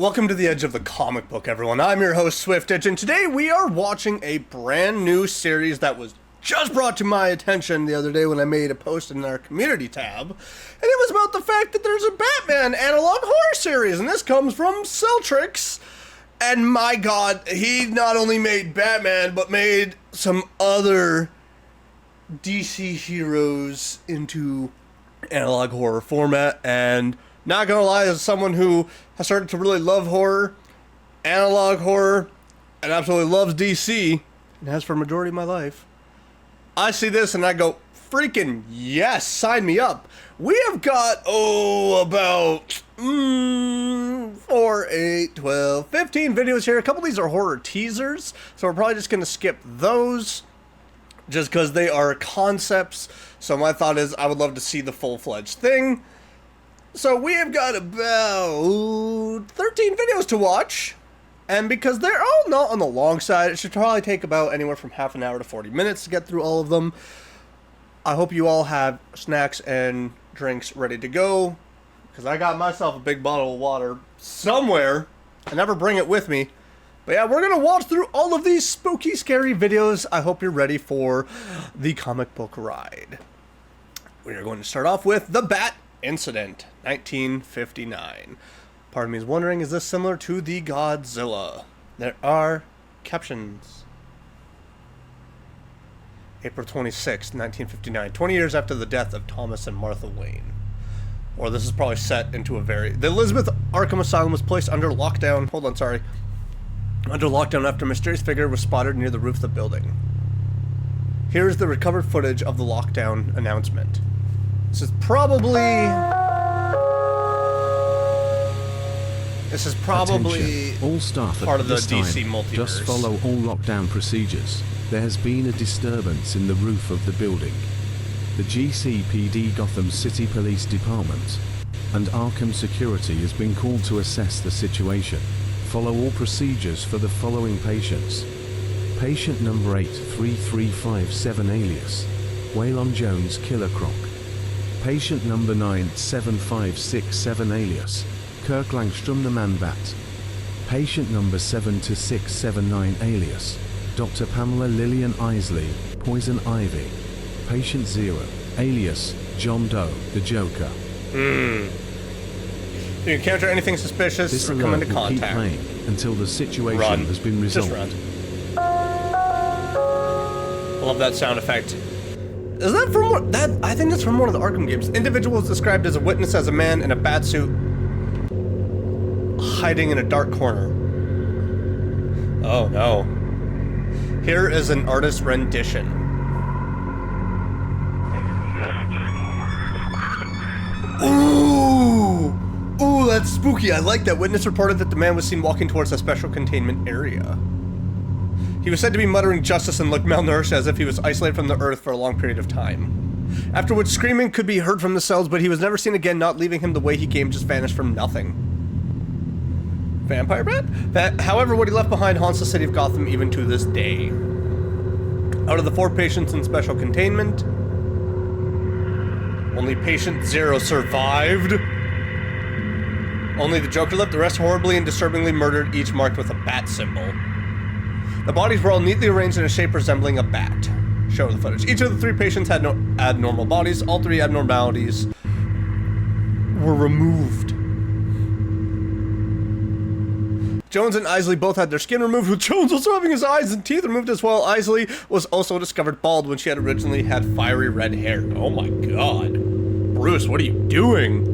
Welcome to the Edge of the Comic Book, everyone. I'm your host, SwiftEdge, and today we are watching a brand new series that was just brought to my attention the other day when I made a post in our community tab, and it was about the fact that there's a Batman analog horror series, and this comes from Celtrix, and my god, he not only made Batman, but made some other DC heroes into analog horror format, and not gonna lie, as someone who has started to really love horror, analog horror, and absolutely loves DC, and has for a majority of my life, I see this and I go, freaking yes, sign me up. We have got, about 4, 8, 12, 15 videos here. A couple of these are horror teasers, so we're probably just gonna skip those, just because they are concepts. So my thought is I would love to see the full-fledged thing. So we have got about 13 videos to watch, and because they're all not on the long side, it should probably take about anywhere from half an hour to 40 minutes to get through all of them. I hope you all have snacks and drinks ready to go, because I got myself a big bottle of water somewhere. I never bring it with me. But yeah, we're going to watch through all of these spooky, scary videos. I hope you're ready for the comic book ride. We are going to start off with The Bat Incident, 1959. Part of me is wondering, is this similar to the Godzilla? There are captions. April 26, 1959, 20 years after the death of Thomas and Martha Wayne. Or this is probably set into the Elizabeth Arkham Asylum was placed under lockdown, under lockdown after a mysterious figure was spotted near the roof of the building. Here is the recovered footage of the lockdown announcement. This is probably Attention. All staff part at of the this DC time, multiverse. just follow all lockdown procedures. There has been a disturbance in the roof of the building. The GCPD Gotham City Police Department and Arkham Security has been called to assess the situation. Follow all procedures for the following patients. Patient number 83357 alias Waylon Jones Killer Croc. Patient number 97567 alias Kirk Langstrom the Man-Bat. Patient number 72679 alias Dr. Pamela Lillian Isley, Poison Ivy. Patient 0 alias John Doe the Joker. If you encounter anything suspicious, This or alert come into will keep contact. playing until the situation Run. has been Just resolved. run. I love that sound effect. Is that from that? I think that's from one of the Arkham games. Individual is described as a witness as a man in a bat suit hiding in a dark corner. Oh no. Here is an artist's rendition. Ooh! Ooh, that's spooky. I like that. Witness reported that the man was seen walking towards a special containment area. He was said to be muttering justice and looked malnourished, as if he was isolated from the earth for a long period of time. Afterwards, screaming could be heard from the cells, but he was never seen again, not leaving him the way he came, just vanished from nothing. Vampire Bat? However, what he left behind haunts the city of Gotham even to this day. Out of the 4 patients in special containment, only patient 0 survived. Only the Joker lived, the rest horribly and disturbingly murdered, each marked with a bat symbol. The bodies were all neatly arranged in a shape resembling a bat. Show the footage. Each of the 3 patients had no abnormal bodies. All 3 abnormalities were removed. Jones and Isley both had their skin removed, with Jones also having his eyes and teeth removed as well. Isley was also discovered bald when she had originally had fiery red hair. Oh my god. Bruce, what are you doing?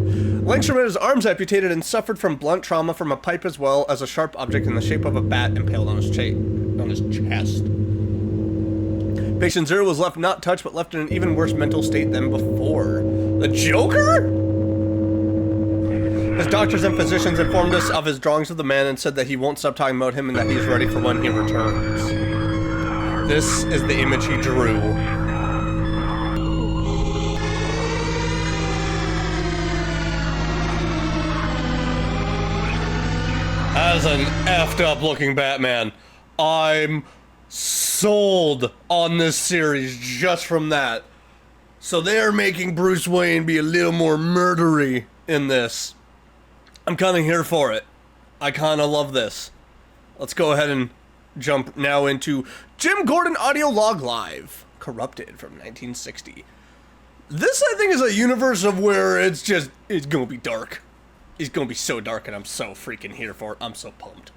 Langstrom had his arms amputated and suffered from blunt trauma from a pipe, as well as a sharp object in the shape of a bat impaled on his chest. Patient 0 was left not touched, but left in an even worse mental state than before. The Joker? His doctors and physicians informed us of his drawings of the man and said that he won't stop talking about him and that he's ready for when he returns. This is the image he drew. As an effed up looking Batman. I'm sold on this series just from that. So they're making Bruce Wayne be a little more murdery in this. I'm kind of here for it. I kind of love this. Let's go ahead and jump now into Jim Gordon Audio Log Live, Corrupted from 1960. This, I think, is a universe of where it's gonna be dark. It's gonna be so dark, and I'm so freaking here for it. I'm so pumped.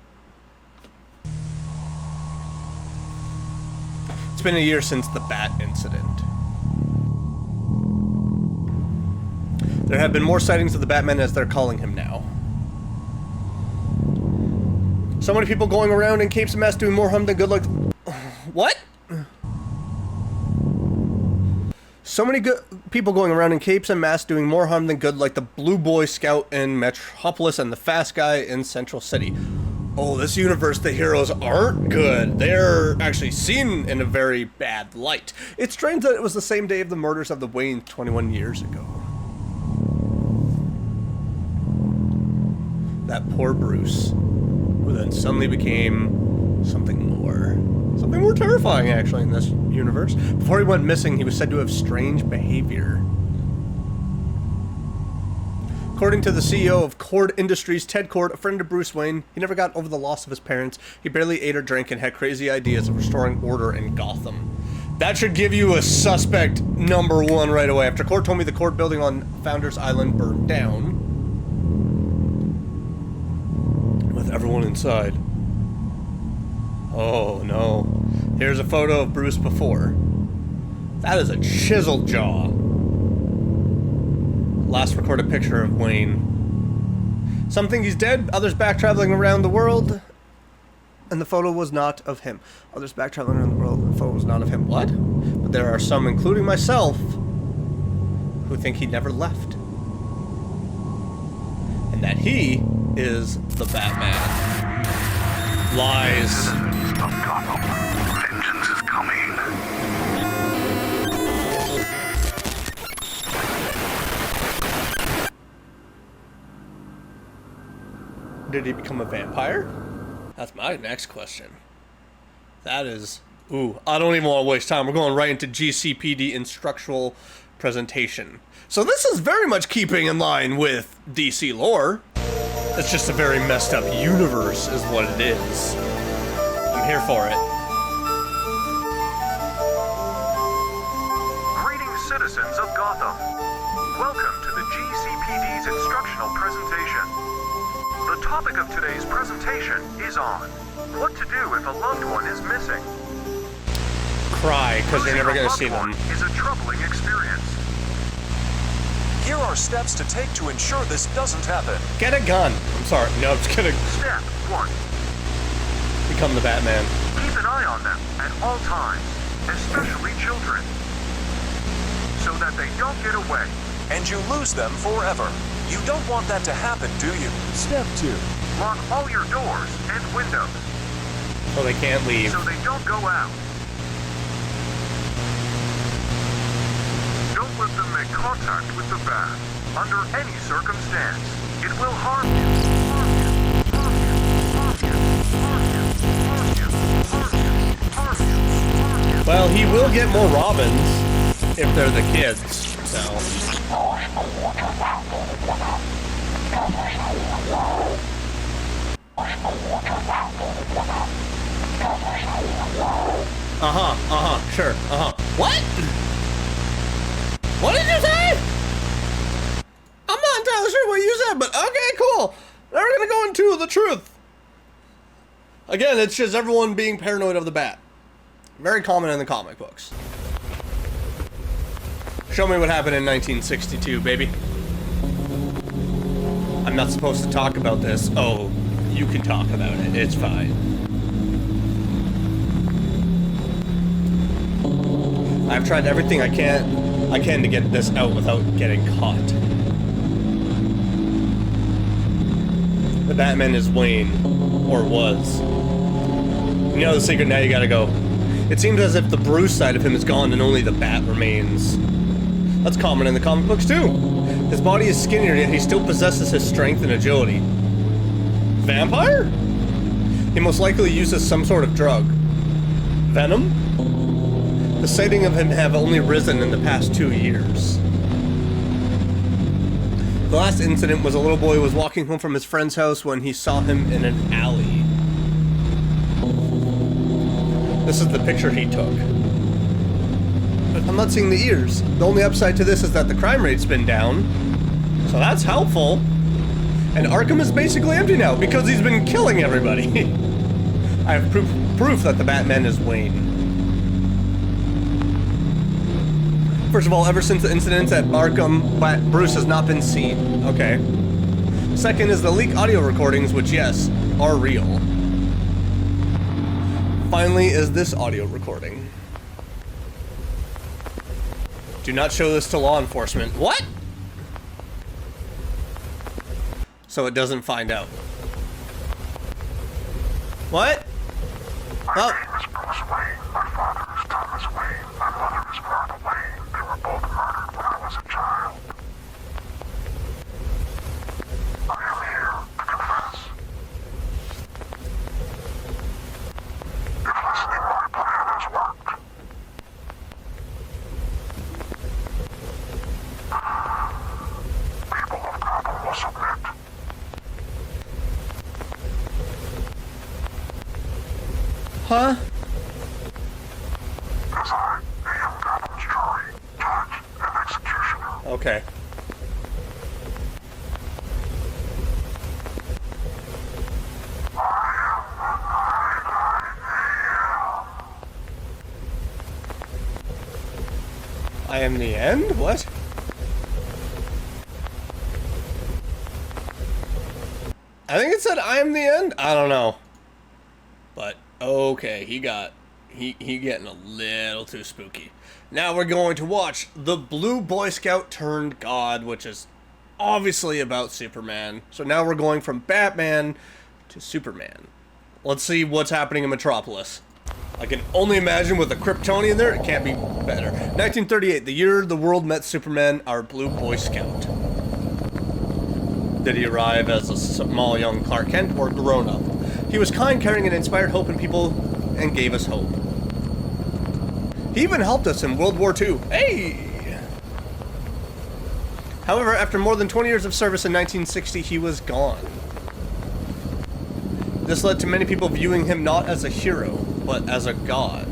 It's been a year since the Bat incident. There have been more sightings of the Batman, as they're calling him now. So many people going around in capes and masks doing more harm than good, like... What? So many people going around in capes and masks doing more harm than good, like the Blue Boy Scout in Metropolis and the Fast Guy in Central City. Oh, this universe, the heroes aren't good. They're actually seen in a very bad light. It's strange that it was the same day of the murders of the Waynes 21 years ago. That poor Bruce, who then suddenly became something more terrifying, actually, in this universe. Before he went missing, he was said to have strange behavior. According to the CEO of Cord Industries, Ted Cord, a friend of Bruce Wayne, he never got over the loss of his parents. He barely ate or drank and had crazy ideas of restoring order in Gotham. That should give you a suspect number one right away. After Cord told me the Cord building on Founders Island burned down, with everyone inside. Oh no. Here's a photo of Bruce before. That is a chiseled jaw. Last recorded picture of Wayne. Some think he's dead, others back traveling around the world, and the photo was not of him. Others back traveling around the world, and the photo was not of him. What? But there are some, including myself, who think he never left. And that he is the Batman. Lies. Citizens of Gotham, vengeance is coming. Did he become a vampire? That's my next question. That is... Ooh, I don't even want to waste time. We're going right into GCPD instructional presentation. So this is very much keeping in line with DC lore. It's just a very messed up universe is what it is. I'm here for it. Greetings, citizens of Gotham. Welcome to the GCPD's instructional presentation. The topic of today's presentation is on what to do if a loved one is missing. Cry, because you're never going to see them. Is a troubling experience. Here are steps to take to ensure this doesn't happen. Get a gun. I'm sorry. No, I'm just kidding. Step 1. Become the Batman. Keep an eye on them at all times, especially children, so that they don't get away. And you lose them forever. You don't want that to happen, do you? Step 2. Lock all your doors and windows So they can't leave. so they don't go out. Don't let them make contact with the bat under any circumstance. It will harm you. Harm you. Harm you. Harm you. Harm you. Harm you. Harm you. Harm you. Well, he will get more Robins if they're the kids, so... Sure, What? What did you say? I'm not entirely sure what you said, but okay, cool. Now we're gonna go into the truth. Again, it's just everyone being paranoid of the bat. Very common in the comic books. Show me what happened in 1962, baby. I'm not supposed to talk about this. Oh, you can talk about it. It's fine. I've tried everything I can to get this out without getting caught. The Batman is Wayne, or was. You know the secret, now you gotta go. It seems as if the Bruce side of him is gone and only the Bat remains. That's common in the comic books too. His body is skinnier, yet he still possesses his strength and agility. Vampire? He most likely uses some sort of drug. Venom? The sighting of him have only risen in the past 2 years. The last incident was a little boy was walking home from his friend's house when he saw him in an alley. This is the picture he took. I'm not seeing the ears. The only upside to this is that the crime rate's been down. So that's helpful. And Arkham is basically empty now because he's been killing everybody. I have proof that the Batman is Wayne. First of all, ever since the incidents at Arkham, Bruce has not been seen. Okay. Second is the leaked audio recordings, which, yes, are real. Finally is this audio recording. Do not show this to law enforcement. What? So it doesn't find out. What? My name is Bruce Wayne. My father is Thomas Wayne. My mother is Martha Wayne. They were both murdered when I was a child. I am here to confess. If listening my plan has worked, people of Gotham will submit. Huh? As I am Gotham's jury, judge, and executioner. Okay. I am the end? What? I think it said I am the end? I don't know. But okay, he getting a little too spooky. Now we're going to watch The Blue Boy Scout Turned God, which is obviously about Superman. So now we're going from Batman to Superman. Let's see what's happening in Metropolis. I can only imagine with a Kryptonian there, it can't be better. 1938, the year the world met Superman, our Blue Boy Scout. Did he arrive as a small young Clark Kent or grown up? He was kind, caring, and inspired hope in people and gave us hope. He even helped us in World War II. Hey! However, after more than 20 years of service in 1960, he was gone. This led to many people viewing him not as a hero, but as a god.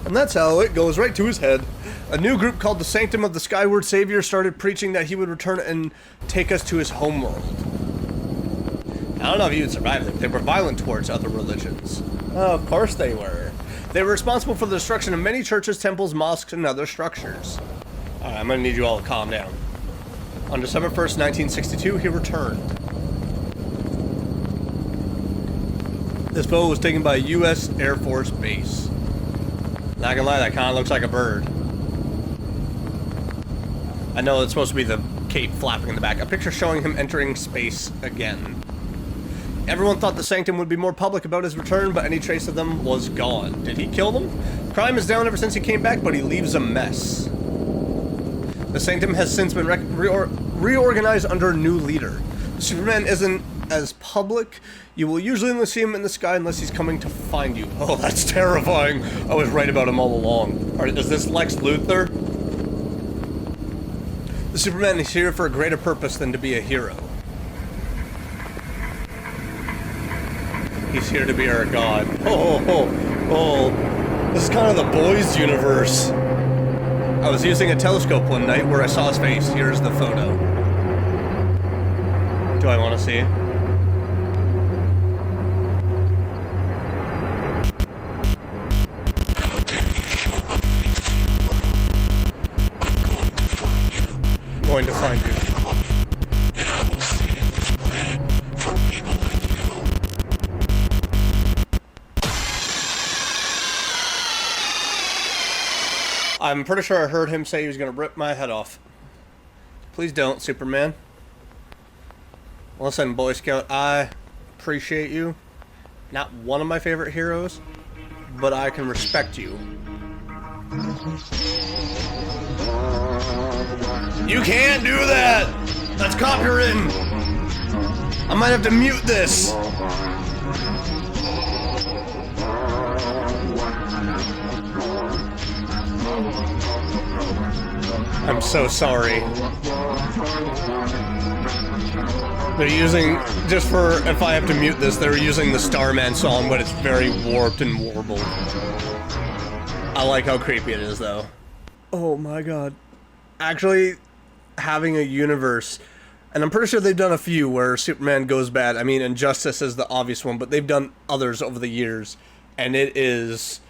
And that's how it goes right to his head. A new group called the Sanctum of the Skyward Savior started preaching that he would return and take us to his homeworld. I don't know if he would survive them. They were violent towards other religions. Oh, of course they were. They were responsible for the destruction of many churches, temples, mosques, and other structures. Alright, I'm gonna need you all to calm down. On December 1st, 1962, he returned. This photo was taken by a U.S. Air Force base. Not gonna lie, that kind of looks like a bird. I know it's supposed to be the cape flapping in the back. A picture showing him entering space again. Everyone thought the Sanctum would be more public about his return, but any trace of them was gone. Did he kill them? Crime is down ever since he came back, but he leaves a mess. The Sanctum has since been reorganized under a new leader. Superman isn't as public. You will usually only see him in the sky unless he's coming to find you. Oh, that's terrifying. I was right about him all along. Is this Lex Luthor? The Superman is here for a greater purpose than to be a hero. He's here to be our god. This is kind of the Boys universe. I was using a telescope one night where I saw his face. Here's the photo. Do I want to see it? I'm going to find you. I'm pretty sure I heard him say he was going to rip my head off. Please don't, Superman. Listen, Boy Scout, I appreciate you. Not one of my favorite heroes, but I can respect you. You can't do that! That's copywritten! I might have to mute this! I'm so sorry. They're using, just for, if I have to mute this, they're using the Starman song, but it's very warped and warbled. I like how creepy it is, though. Oh my god. Actually, having a universe, and I'm pretty sure they've done a few where Superman goes bad. I mean, Injustice is the obvious one, but they've done others over the years, and it is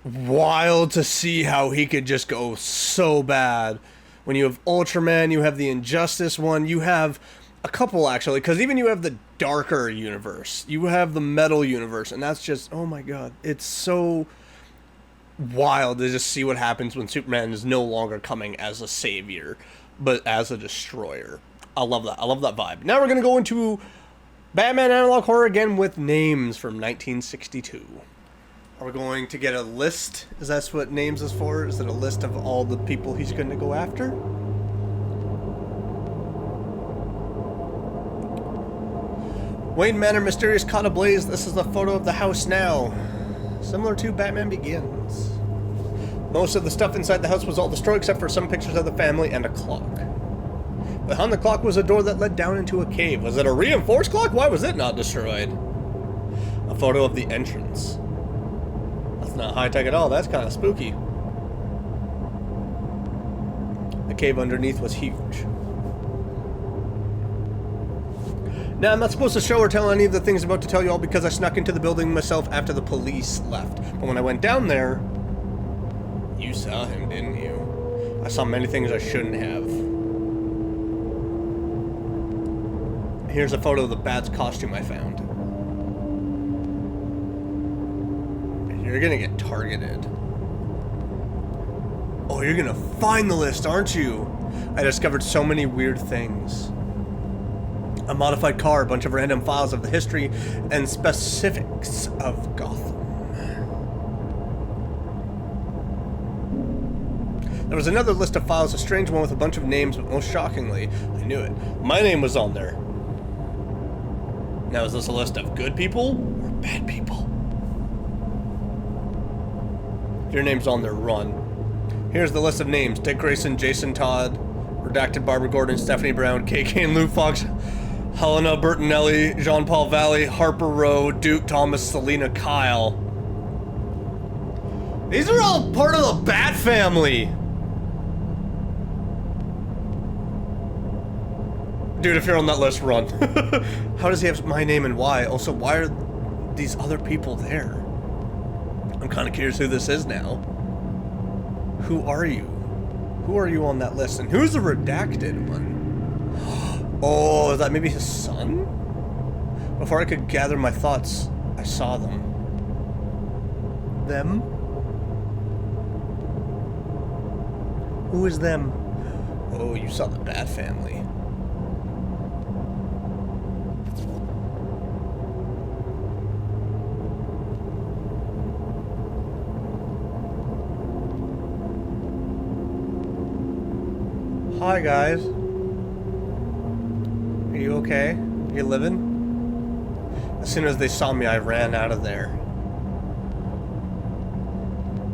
wild to see how he could just go so bad. When you have Ultraman, you have the Injustice one, you have a couple actually, because even you have the darker universe, you have the metal universe, and that's just, oh my god, it's so wild to just see what happens when Superman is no longer coming as a savior, but as a destroyer. I love that. I love that vibe. Now we're going to go into Batman Analog Horror again with names from 1962. Are we going to get a list? Is that what names is for? Is it a list of all the people he's going to go after? Wayne Manor mysterious caught ablaze. This is a photo of the house now. Similar to Batman Begins. Most of the stuff inside the house was all destroyed except for some pictures of the family and a clock. Behind the clock was a door that led down into a cave. Was it a reinforced clock? Why was it not destroyed? A photo of the entrance. That's not high-tech at all. That's kind of spooky. The cave underneath was huge. Now, I'm not supposed to show or tell any of the things I'm about to tell you all because I snuck into the building myself after the police left. But when I went down there, you saw him, didn't you? I saw many things I shouldn't have. Here's a photo of the Bat's costume I found. You're gonna get targeted. Oh, you're gonna find the list, aren't you? I discovered so many weird things. A modified car, a bunch of random files of the history and specifics of Gotham. There was another list of files, a strange one with a bunch of names, but most shockingly, I knew it. My name was on there. Now, is this a list of good people or bad people? If your name's on there, run. Here's the list of names. Dick Grayson, Jason Todd, Redacted Barbara Gordon, Stephanie Brown, KK and Lou Fox, Helena Bertinelli, Jean-Paul Valley, Harper Rowe, Duke Thomas, Selena Kyle. These are all part of the Bat family. Dude, if you're on that list, run. How does he have my name and why? Also, why are these other people there? I'm kind of curious who this is now. Who are you? Who are you on that list? And who's the redacted one? Oh, is that maybe his son? Before I could gather my thoughts, I saw them. Them? Who is them? Oh, you saw the Bat family. Hi guys. Are you okay? Are you living? As soon as they saw me, I ran out of there.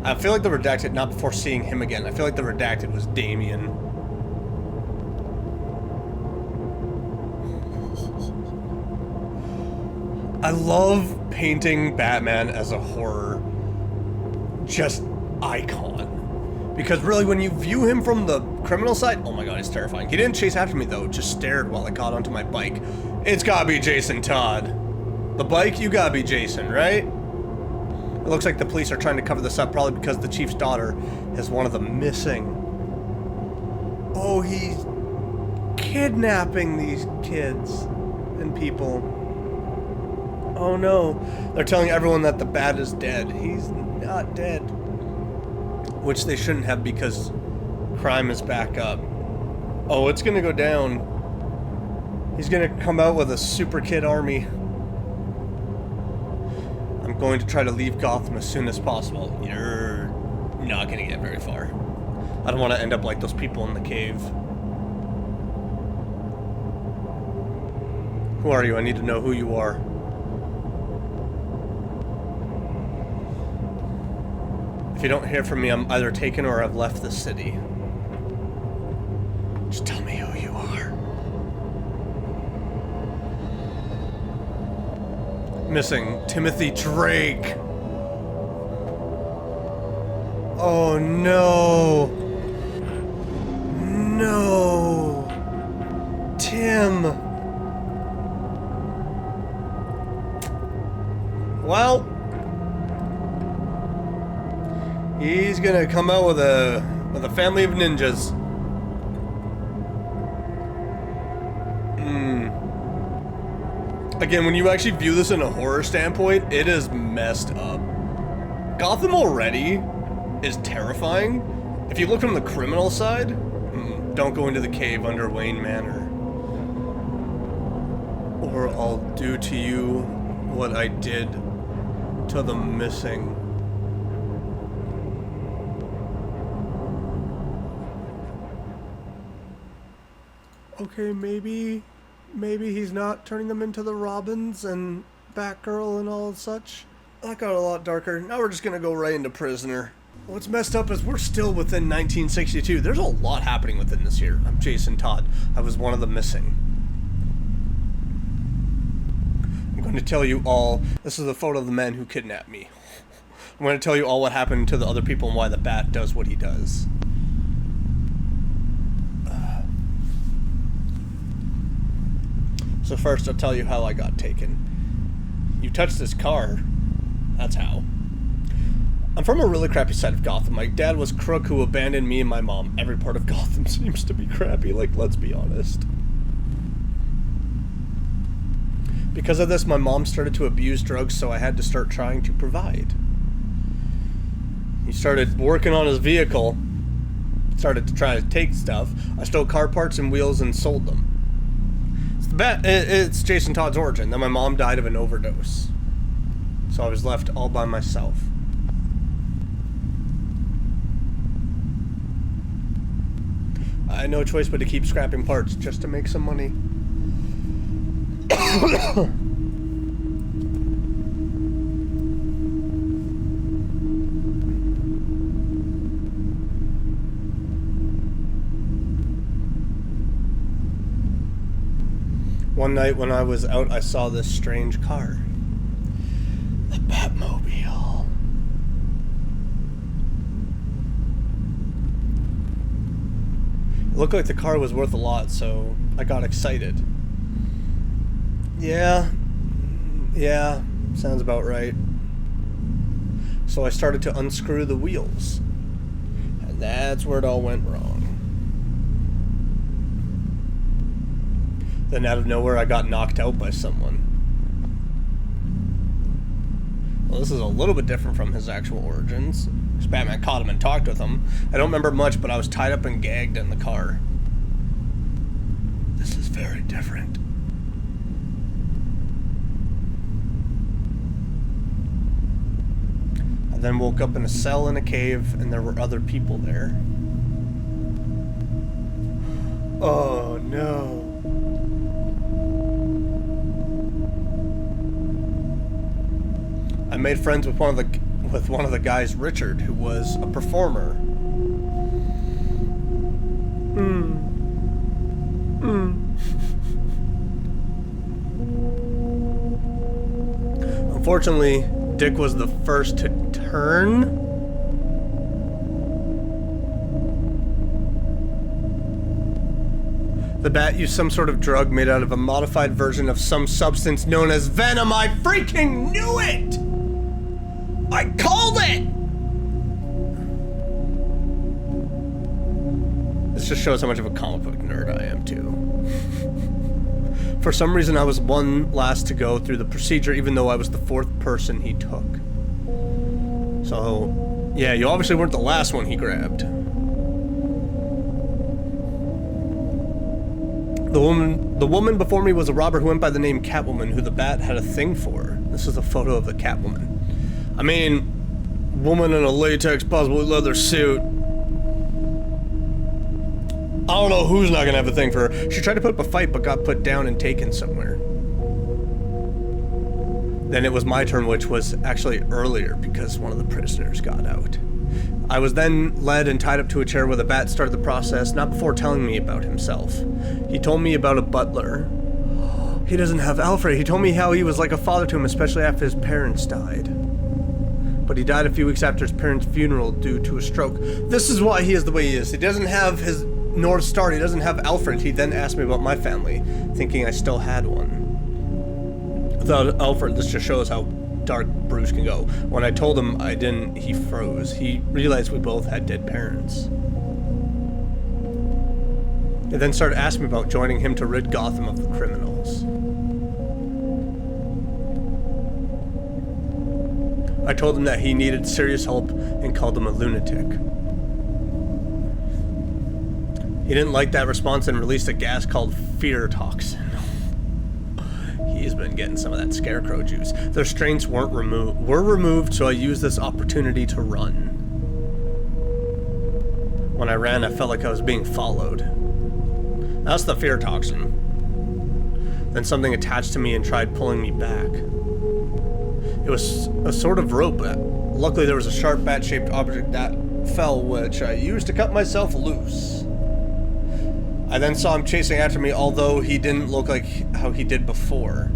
I feel like the redacted, not before seeing him again. I feel like the redacted was Damien. I love painting Batman as a horror just icon. Because really, when you view him from the criminal side, oh my god, it's terrifying. He didn't chase after me though, just stared while I got onto my bike. It's gotta be Jason Todd. The bike, you gotta be Jason, right? It looks like the police are trying to cover this up, probably because the chief's daughter is one of them missing. Oh, he's kidnapping these kids and people. Oh no. They're telling everyone that the Bat is dead. He's not dead. Which they shouldn't have because crime is back up. Oh, it's gonna go down. He's gonna come out with a super kid army. I'm going to try to leave Gotham as soon as possible. You're not gonna get very far. I don't want to end up like those people in the cave. Who are you? I need to know who you are. If you don't hear from me, I'm either taken or I've left the city. Just tell me who you are. Missing Timothy Drake. Oh no. No. Tim. Well, he's gonna come out with a family of ninjas. Again, when you actually view this in a horror standpoint, it is messed up. Gotham already is terrifying. If you look from the criminal side, don't go into the cave under Wayne Manor, or I'll do to you what I did to the missing. Okay, maybe he's not turning them into the Robins and Batgirl and all such. That got a lot darker. Now we're just gonna go right into Prisoner. What's messed up is we're still within 1962. There's a lot happening within this year. I'm Jason Todd. I was one of the missing. I'm going to tell you all. This is a photo of the man who kidnapped me. I'm going to tell you all what happened to the other people and why the Bat does what he does. So first, I'll tell you how I got taken. You touched this car. That's how. I'm from a really crappy side of Gotham. My dad was a crook who abandoned me and my mom. Every part of Gotham seems to be crappy, like, let's be honest. Because of this, my mom started to abuse drugs, so I had to start trying to provide. He started working on his vehicle, started to try to take stuff. I stole car parts and wheels and sold them. It's Jason Todd's origin. Then my mom died of an overdose. So I was left all by myself. I had no choice but to keep scrapping parts just to make some money. One night when I was out, I saw this strange car. The Batmobile. It looked like the car was worth a lot, so I got excited. Yeah, sounds about right. So I started to unscrew the wheels. And that's where it all went wrong. Then out of nowhere, I got knocked out by someone. Well, this is a little bit different from his actual origins. Because Batman caught him and talked with him. I don't remember much, but I was tied up and gagged in the car. This is very different. I then woke up in a cell in a cave, and there were other people there. Oh, no. I made friends with one of the guys, Richard, who was a performer. Unfortunately, Dick was the first to turn. The Bat used some sort of drug made out of a modified version of some substance known as venom. I freaking knew it! I called it! This just shows how much of a comic book nerd I am, too. For some reason, I was one last to go through the procedure, even though I was the fourth person he took. So, yeah, you obviously weren't the last one he grabbed. The woman before me was a robber who went by the name Catwoman, who the Bat had a thing for. This is a photo of the Catwoman. I mean, woman in a latex, possibly leather suit. I don't know who's not gonna have a thing for her. She tried to put up a fight, but got put down and taken somewhere. Then it was my turn, which was actually earlier because one of the prisoners got out. I was then led and tied up to a chair where the Bat started the process, not before telling me about himself. He told me about a butler. He doesn't have Alfred. He told me how he was like a father to him, especially after his parents died. But he died a few weeks after his parents' funeral due to a stroke. This is why he is the way he is. He doesn't have his North Star. He doesn't have Alfred. He then asked me about my family, thinking I still had one. Without Alfred, this just shows how dark Bruce can go. When I told him I didn't, he froze. He realized we both had dead parents. He then started asking me about joining him to rid Gotham of the criminals. I told him that he needed serious help and called him a lunatic. He didn't like that response and released a gas called fear toxin. He's been getting some of that scarecrow juice. The restraints were removed, so I used this opportunity to run. When I ran, I felt like I was being followed. That's the fear toxin. Then something attached to me and tried pulling me back. It was a sort of rope, but luckily there was a sharp bat-shaped object that fell, which I used to cut myself loose. I then saw him chasing after me, although he didn't look like how he did before.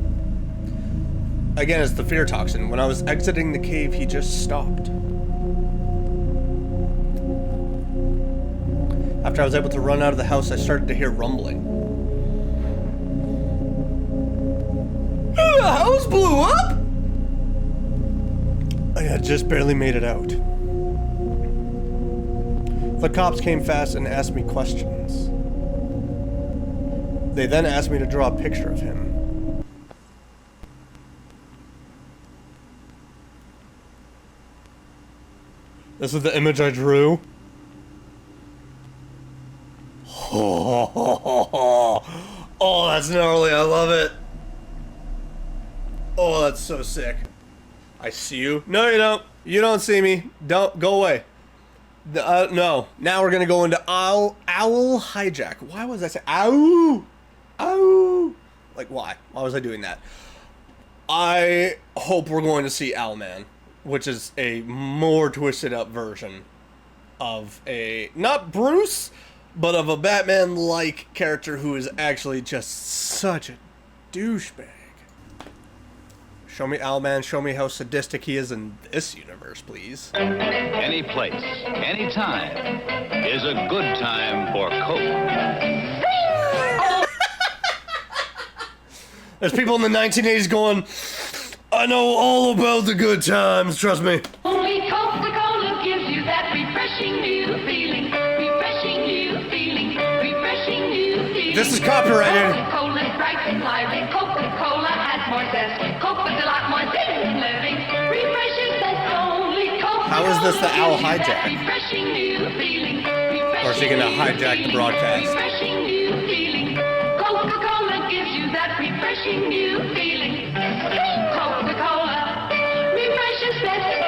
Again, it's the fear toxin. When I was exiting the cave, he just stopped. After I was able to run out of the house, I started to hear rumbling. The house blew up? I had just barely made it out. The cops came fast and asked me questions. They then asked me to draw a picture of him. This is the image I drew. Oh, that's gnarly. I love it. Oh, that's so sick. I see you. No, you don't. You don't see me. Don't. Go away. No. Now we're going to go into Owl Hijack. Why was I saying ow? Ow. Like, why? Why was I doing that? I hope we're going to see Owlman, which is a more twisted up version of a, not Bruce, but of a Batman-like character who is actually just such a douchebag. Show me Owlman, show me how sadistic he is in this universe, please. Any place, any time is a good time for Coke. There's people in the 1980s going, I know all about the good times, trust me. Only Coca-Cola gives you that refreshing new feeling. Refreshing new feeling. Refreshing new feeling. This is copyrighted. Coca-Cola's bright and lively. Coca-Cola has more zest. Coke with a lot more zest in living. Refreshing zest only Coca-Cola. How is this the Owl Hijack? Refreshing new feeling. Or is he gonna hijack the broadcast? Refreshing new feeling. Coca-Cola gives you that refreshing new feeling. Coca-Cola refreshes zest.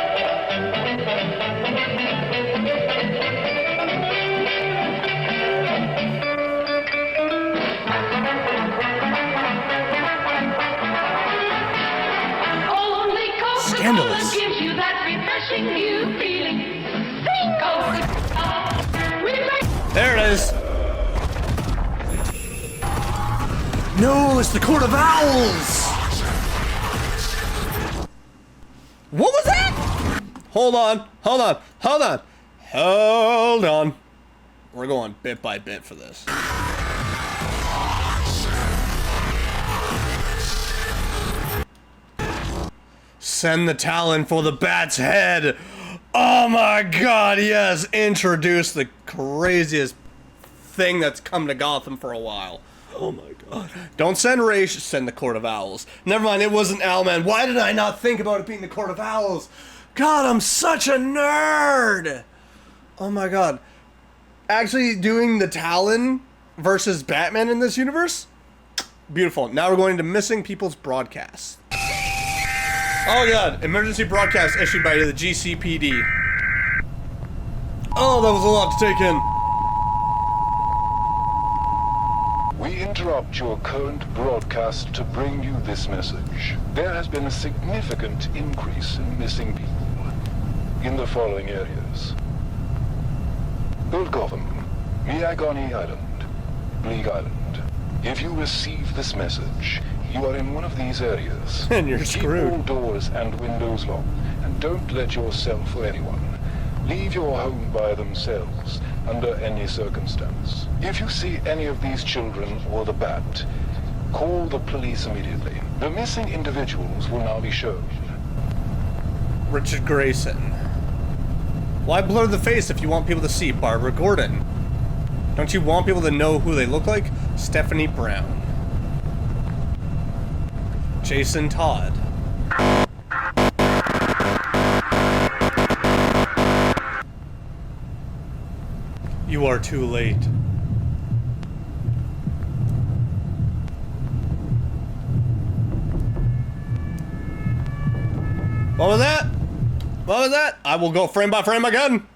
Only Coca-Cola Scandalous. gives you that refreshing new feeling. Coca-Cola refresh. There it is. No, it's the Court of Owls. What was that? Hold on. We're going bit by bit for this. Send the Talon for the bat's head. Oh my god, yes. Introduce the craziest thing that's come to Gotham for a while. Oh my god. Don't send Raish, send the Court of Owls. Never mind, it wasn't Owlman. Why did I not think about it being the Court of Owls? God, I'm such a nerd. Oh my god. Actually doing the Talon versus Batman in this universe? Beautiful. Now we're going to missing people's broadcasts. Oh god, emergency broadcast issued by the GCPD. Oh, that was a lot to take in. We interrupt your current broadcast to bring you this message. There has been a significant increase in missing people in the following areas: Old Gotham, Miagani Island, Bleak Island. If you receive this message, you are in one of these areas, And you're keep screwed. all doors and windows locked, and don't let yourself or anyone leave your home by themselves under any circumstance. If you see any of these children or the bat, call the police immediately. The missing individuals will now be shown. Richard Grayson. Why blur the face if you want people to see Barbara Gordon? Don't you want people to know who they look like? Stephanie Brown. Jason Todd. You are too late. What was that? What was that? I will go frame by frame again.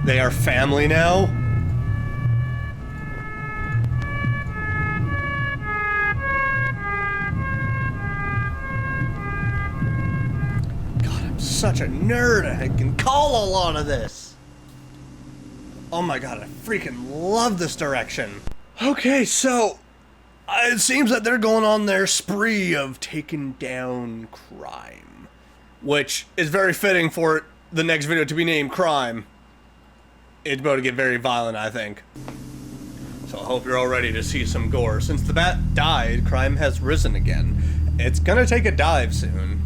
They are family now? God, I'm such a nerd. I can call a lot of this. Oh my god, I freaking love this direction. Okay, so it seems that they're going on their spree of taking down crime, which is very fitting for the next video to be named Crime. It's about to get very violent, I think. So I hope you're all ready to see some gore. Since the bat died, crime has risen again. It's gonna take a dive soon.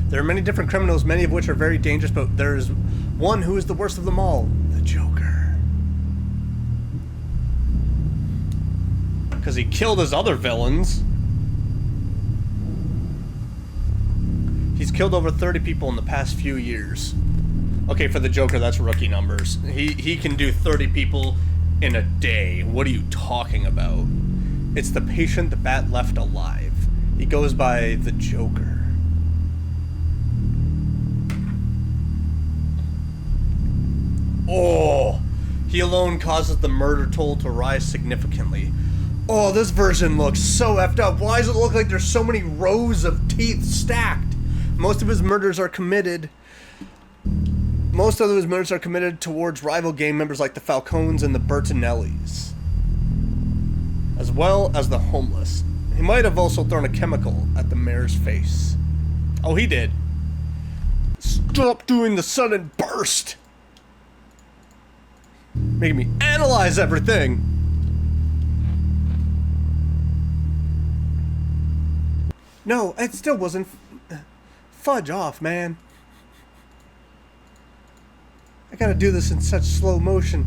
There are many different criminals, many of which are very dangerous, but there's one who is the worst of them all, the Joker. Because he killed his other villains. He's killed over 30 people in the past few years. Okay, for the Joker, that's rookie numbers. He can do 30 people in a day. What are you talking about? It's the patient the bat left alive. He goes by the Joker. Oh, he alone causes the murder toll to rise significantly. Oh, this version looks so effed up. Why does it look like there's so many rows of teeth stacked? Most of his murders are committed towards rival gang members like the Falcones and the Bertinellis, as well as the homeless. He might have also thrown a chemical at the mayor's face. Oh, he did. Stop doing the sudden burst! Making me analyze everything! No, it still wasn't... Fudge off, man. I gotta do this in such slow motion.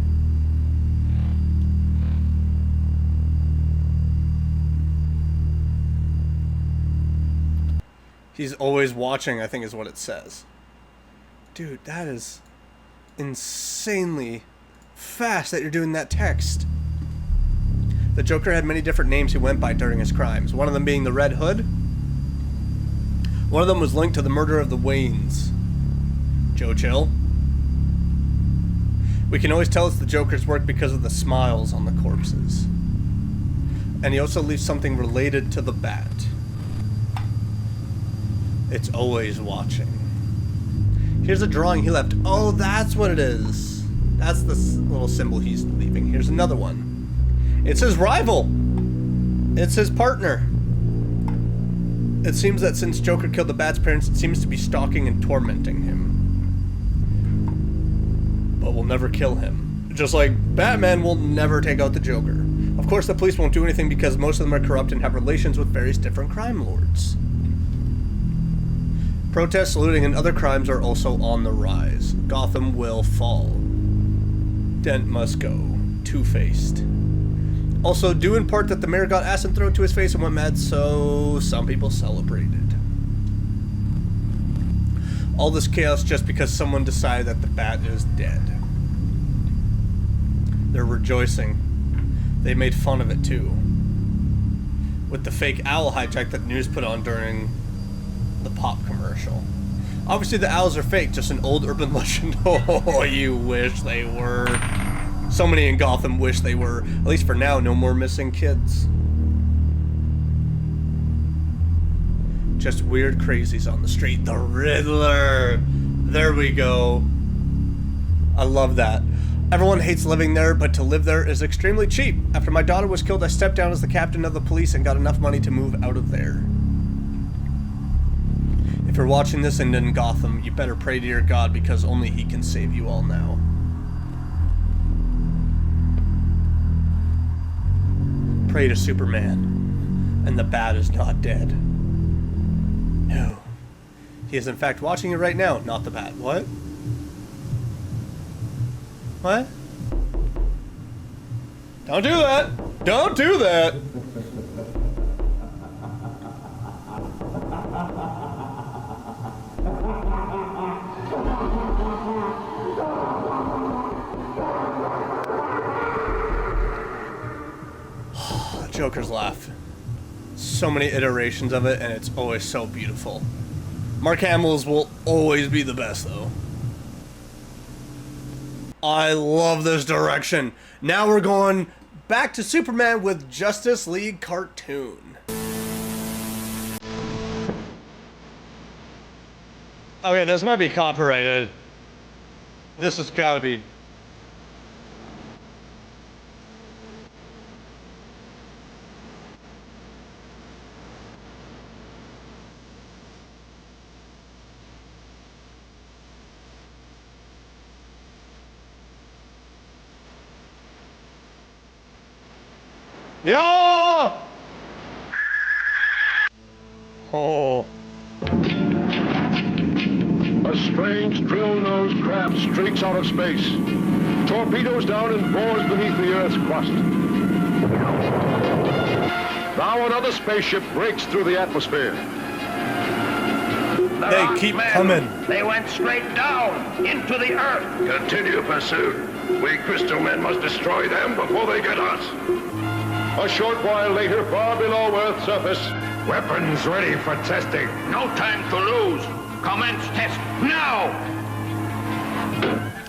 He's always watching, I think is what it says. Dude, that is insanely fast that you're doing that text. The Joker had many different names he went by during his crimes, one of them being the Red Hood. One of them was linked to the murder of the Waynes. Joe Chill. We can always tell it's the Joker's work because of the smiles on the corpses. And he also leaves something related to the bat. It's always watching. Here's a drawing he left. Oh, that's what it is. That's the little symbol he's leaving. Here's another one. It's his rival. It's his partner. It seems that since Joker killed the Bat's parents, it seems to be stalking and tormenting him. But will never kill him. Just like Batman will never take out the Joker. Of course, the police won't do anything because most of them are corrupt and have relations with various different crime lords. Protests, looting, and other crimes are also on the rise. Gotham will fall. Dent must go. Two-faced. Also, due in part that the mayor got acid thrown to his face and went mad, so some people celebrated. All this chaos just because someone decided that the Bat is dead. They're rejoicing. They made fun of it too. With the fake owl hijack that the news put on during the pop commercial. Obviously the owls are fake, just an old urban legend. Oh, you wish they were. So many in Gotham wish they were. At least for now, no more missing kids. Just weird crazies on the street. The Riddler! There we go. I love that. Everyone hates living there, but to live there is extremely cheap. After my daughter was killed, I stepped down as the captain of the police and got enough money to move out of there. If you're watching this and in Gotham, you better pray to your God because only he can save you all now. Pray to Superman, and the Bat is not dead. No. He is in fact watching you right now, not the Bat. What? What? Don't do that! Don't do that! Joker's laugh. So many iterations of it, and it's always so beautiful. Mark Hamill's will always be the best, though. I love this direction. Now we're going back to Superman with Justice League cartoon. Okay, this might be copyrighted. This has gotta be. Yeah! Oh. A strange drill-nosed craft streaks out of space, torpedoes down and bores beneath the Earth's crust. Now another spaceship breaks through the atmosphere. They keep coming. They went straight down into the Earth. Continue pursuit. We Crystal Men must destroy them before they get us. A short while later, far below Earth's surface. Weapons ready for testing. No time to lose. Commence test now.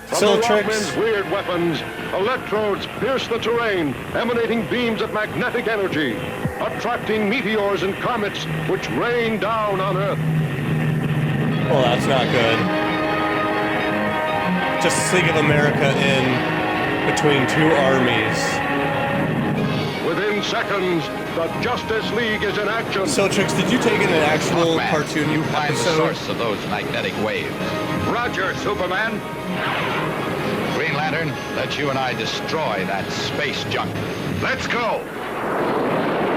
From the Rockmen's weird weapons, electrodes pierce the terrain, emanating beams of magnetic energy, attracting meteors and comets which rain down on Earth. Well, that's not good. Justice League of America in between two armies. Within seconds, the Justice League is in action. So, Trix, did you take in an actual Hawkman, cartoon you find the episode? source of those magnetic waves. Roger, Superman. Green Lantern, let you and I destroy that space junk. Let's go.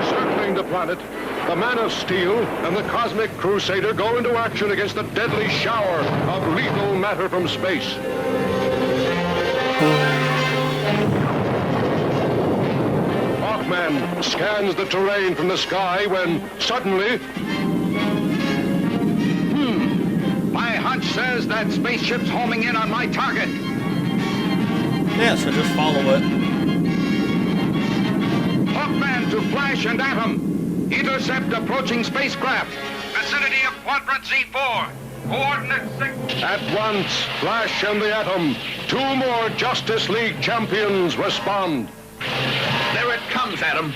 Circling the planet, the Man of Steel and the Cosmic Crusader go into action against the deadly shower of lethal matter from space. Hawkman scans the terrain from the sky when suddenly... My hunch says that spaceship's homing in on my target. Yeah, so just follow it. Hawkman to Flash and Atom. Intercept approaching spacecraft. Vicinity of Quadrant Z4. Coordinates 6. At once, Flash and the Atom, two more Justice League champions respond. There it comes, Atom.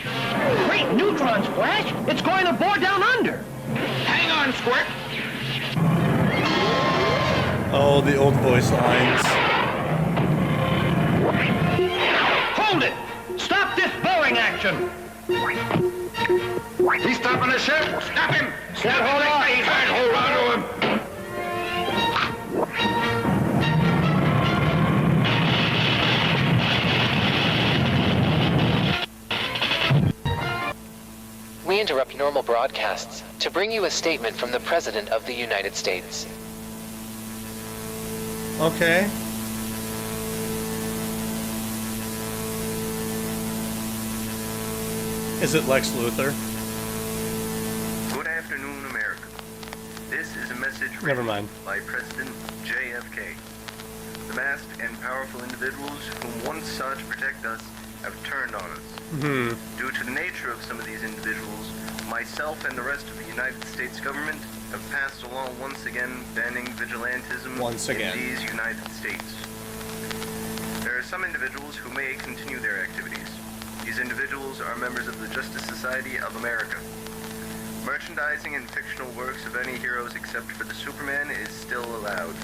Great neutrons, Flash! It's going to bore down under! Hang on, Squirt. Oh, the old voice lines. Hold it! Stop this boring action! He's stopping the ship. Stop him. Can't hold on. He can't hold on to him. We interrupt normal broadcasts to bring you a statement from the President of the United States. Okay. Is it Lex Luthor? Good afternoon, America. This is a message Never mind. by President JFK. The masked and powerful individuals whom once sought to protect us have turned on us. Due to the nature of some of these individuals, myself and the rest of the United States government have passed a law once again banning vigilantism in these United States. There are some individuals who may continue their activities. These individuals are members of the Justice Society of America. Merchandising and fictional works of any heroes except for the Superman is still allowed.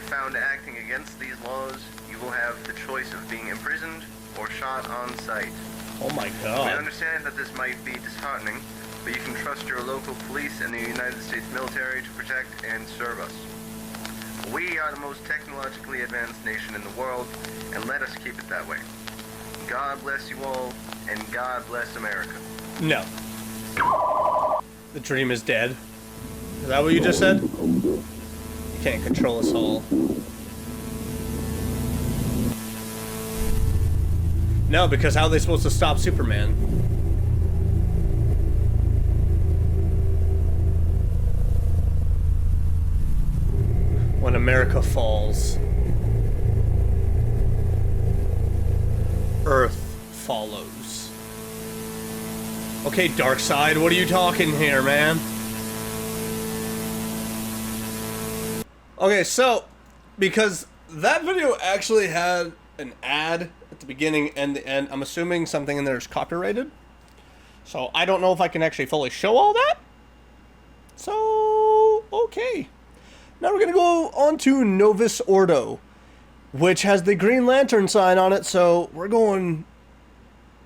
found acting against these laws, you will have the choice of being imprisoned or shot on sight. Oh my We god. understand that this might be disheartening, but you can trust your local police and the United States military to protect and serve us. We are the most technologically advanced nation in the world, and let us keep it that way. God bless you all, and God bless America. No. The dream is dead. Is that what you just said? You can't control us all. No, because how are they supposed to stop Superman? When America falls, Earth follows. Okay, Darkseid, what are you talking here, man? Okay, so, because that video actually had an ad at the beginning and the end, I'm assuming something in there is copyrighted. So, I don't know if I can actually fully show all that. So, okay. Now we're going to go on to Novus Ordo, which has the Green Lantern sign on it, so we're going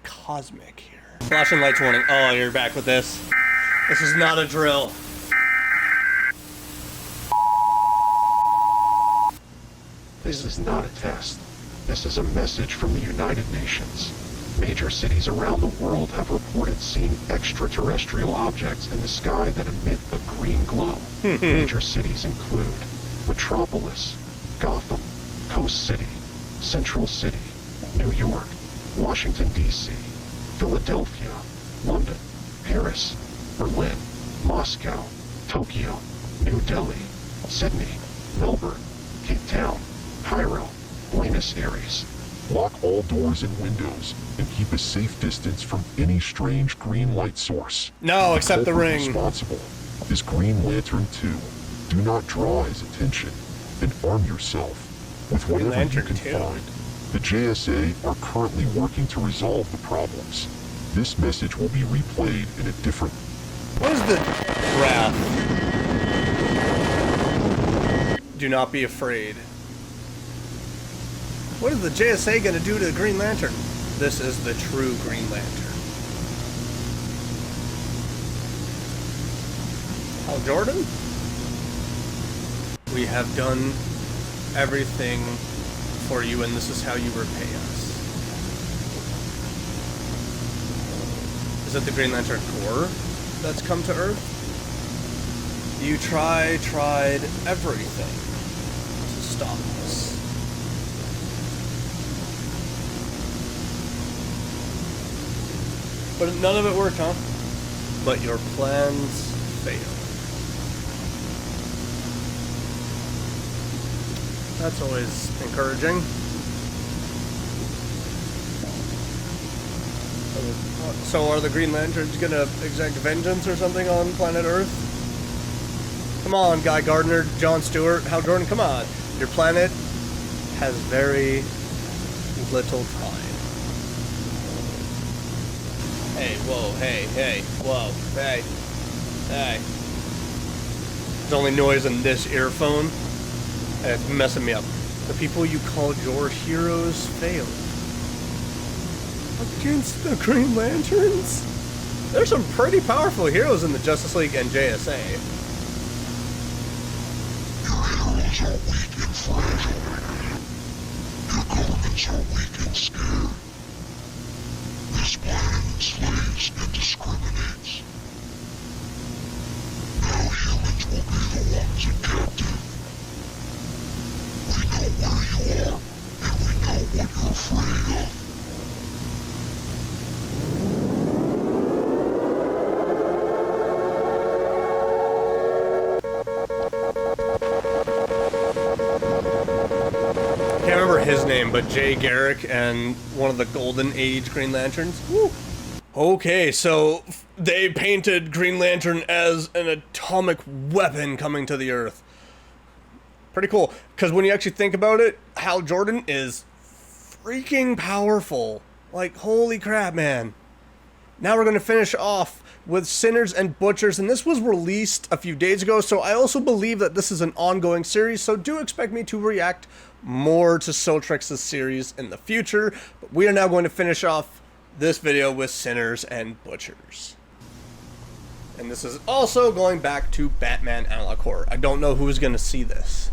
cosmic here. Flashing lights warning. Oh, you're back with this. This is not a drill. This is not a test. This is a message from the United Nations. Major cities around the world have reported seeing extraterrestrial objects in the sky that emit a green glow. Major cities include Metropolis, Gotham, Coast City, Central City, New York, Washington, D.C., Philadelphia, London, Paris, Berlin, Moscow, Tokyo, New Delhi, Sydney, Melbourne, Cape Town, Cairo, Buenos Aires. Lock all doors and windows and keep a safe distance from any strange green light source. No, except the ring. Responsible is Green Lantern 2. Do not draw his attention and arm yourself with whatever you can find. The JSA are currently working to resolve the problems. This message will be replayed in a different... What is the wrath? Do not be afraid. What is the JSA gonna do to the Green Lantern? This is the true Green Lantern. Hal Jordan? We have done everything for you, and this is how you repay us. Is it the Green Lantern Corps that's come to Earth? You tried everything to stop us. But none of it worked, huh? But your plans failed. That's always encouraging. So are the Green Lanterns gonna exact vengeance or something on planet Earth? Come on, Guy Gardner, Jon Stewart, Hal Jordan, come on. Your planet has very little time. Hey, whoa, hey, whoa, hey. There's only noise in this earphone, and it's messing me up. The people you called your heroes failed. Against the Green Lanterns? There's some pretty powerful heroes in the Justice League and JSA. Your heroes are weak and fragile. Your governments are weak and scared. This planet enslaves and discriminates. Now humans will be the ones in captive. We know where you are, and we know what you're afraid of. Can't remember his name, but Jay Garrick and one of the Golden Age Green Lanterns. Woo. Okay, so they painted Green Lantern as an atomic weapon coming to the Earth. Pretty cool, because when you actually think about it, Hal Jordan is freaking powerful. Like, holy crap, man. Now we're going to finish off with Sinners and Butchers, and this was released a few days ago, so I also believe that this is an ongoing series, so do expect me to react more to Siltrex's series in the future. But we are now going to finish off this video with Sinners and Butchers. And this is also going back to Batman Analog Horror. I don't know who's going to see this.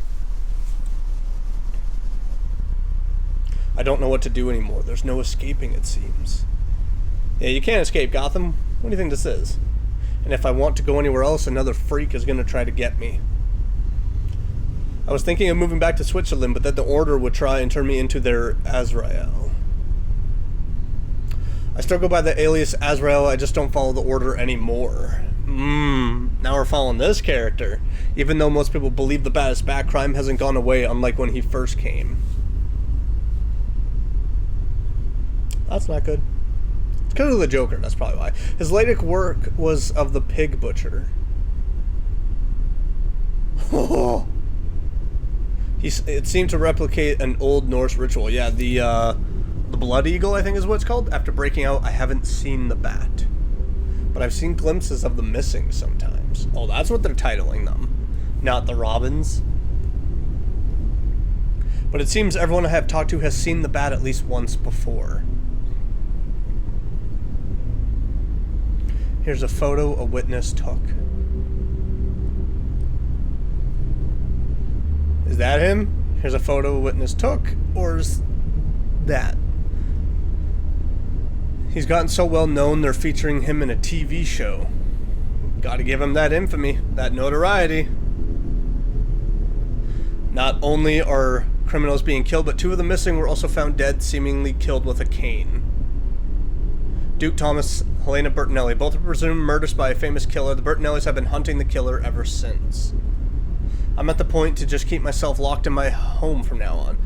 I don't know what to do anymore. There's no escaping, it seems. Yeah, you can't escape Gotham. What do you think this is? And if I want to go anywhere else, another freak is going to try to get me. I was thinking of moving back to Switzerland, but then the Order would try and turn me into their Azrael. I still go by the alias Azrael, I just don't follow the Order anymore. Now we're following this character. Even though most people believe the baddest bat, crime hasn't gone away, unlike when he first came. That's not good. It's because of the Joker, that's probably why. His latest work was of the Pig Butcher. Oh. It seemed to replicate an old Norse ritual. Yeah, the Blood Eagle, I think is what it's called. After breaking out, I haven't seen the bat. But I've seen glimpses of the Missing sometimes. Oh, that's what they're titling them. Not the Robins. But it seems everyone I have talked to has seen the bat at least once before. Here's a photo a witness took. Is that him? Here's a photo a witness took, or is that? He's gotten so well known they're featuring him in a TV show. Gotta give him that infamy, that notoriety. Not only are criminals being killed, but two of the missing were also found dead, seemingly killed with a cane. Duke Thomas, Helena Bertinelli, both are presumed murders by a famous killer. The Bertinellis have been hunting the killer ever since. I'm at the point to just keep myself locked in my home from now on,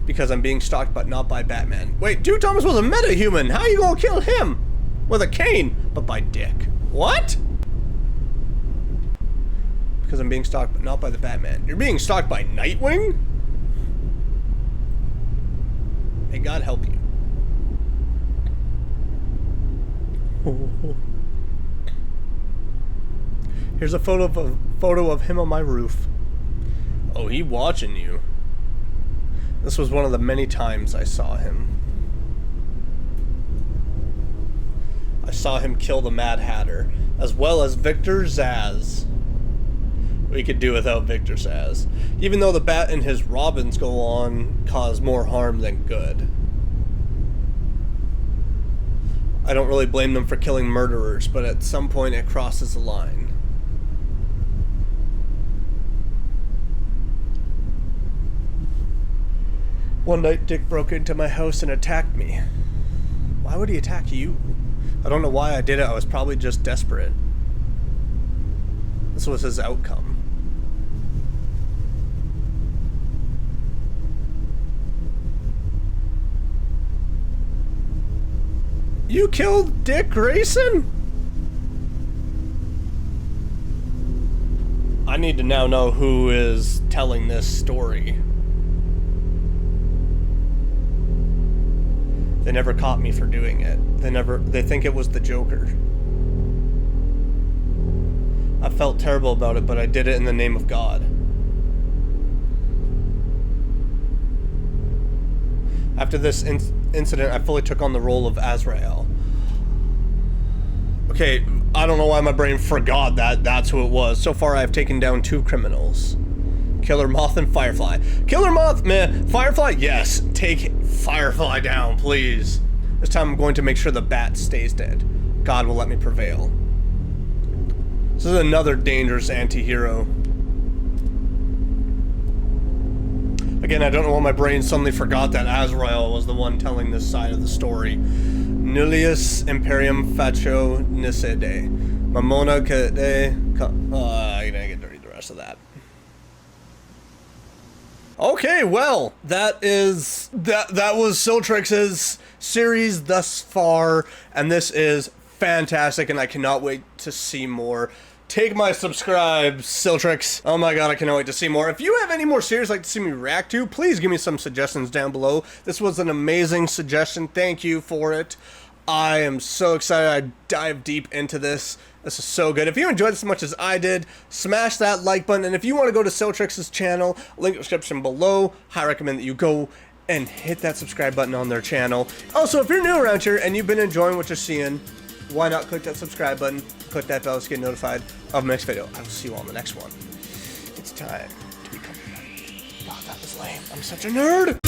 because I'm being stalked, but not by Batman. Wait, Duke Thomas was a metahuman. How are you gonna kill him? With a cane, but by Dick. What? Because I'm being stalked, but not by the Batman. You're being stalked by Nightwing? May God help you. Here's a photo of him on my roof. Oh, he watching you. This was one of the many times I saw him. I saw him kill the Mad Hatter, as well as Victor Zsasz. We could do without Victor Zsasz. Even though the Bat and his Robins go on cause more harm than good. I don't really blame them for killing murderers, but at some point it crosses the line. One night, Dick broke into my house and attacked me. Why would he attack you? I don't know why I did it. I was probably just desperate. This was his outcome. You killed Dick Grayson? I need to now know who is telling this story. They never caught me for doing it. They think it was the Joker. I felt terrible about it, but I did it in the name of God. After this incident, I fully took on the role of Azrael. Okay, I don't know why my brain forgot that's who it was. So far, I have taken down 2 criminals. Killer Moth and Firefly. Killer Moth, meh. Firefly, yes. Take Firefly down, please. This time I'm going to make sure the Bat stays dead. God will let me prevail. This is another dangerous anti-hero. Again, I don't know why my brain suddenly forgot that Azrael was the one telling this side of the story. Nullius Imperium Facio Nisede. Mamona Kade. I'm gonna get to read the rest of that. Okay, well, that was Siltrex's series thus far, and this is fantastic, and I cannot wait to see more. Take my subscribe, Siltrex. Oh my god, I cannot wait to see more. If you have any more series you'd like to see me react to, please give me some suggestions down below. This was an amazing suggestion. Thank you for it. I am so excited. I dive deep into this. This is so good. If you enjoyed this as much as I did, smash that like button. And if you want to go to Celtrix's channel, link in the description below. I recommend that you go and hit that subscribe button on their channel. Also, if you're new around here and you've been enjoying what you're seeing, why not click that subscribe button, click that bell to get notified of my next video. I will see you all in the next one. It's time to become a knight. Oh, that was lame. I'm such a nerd.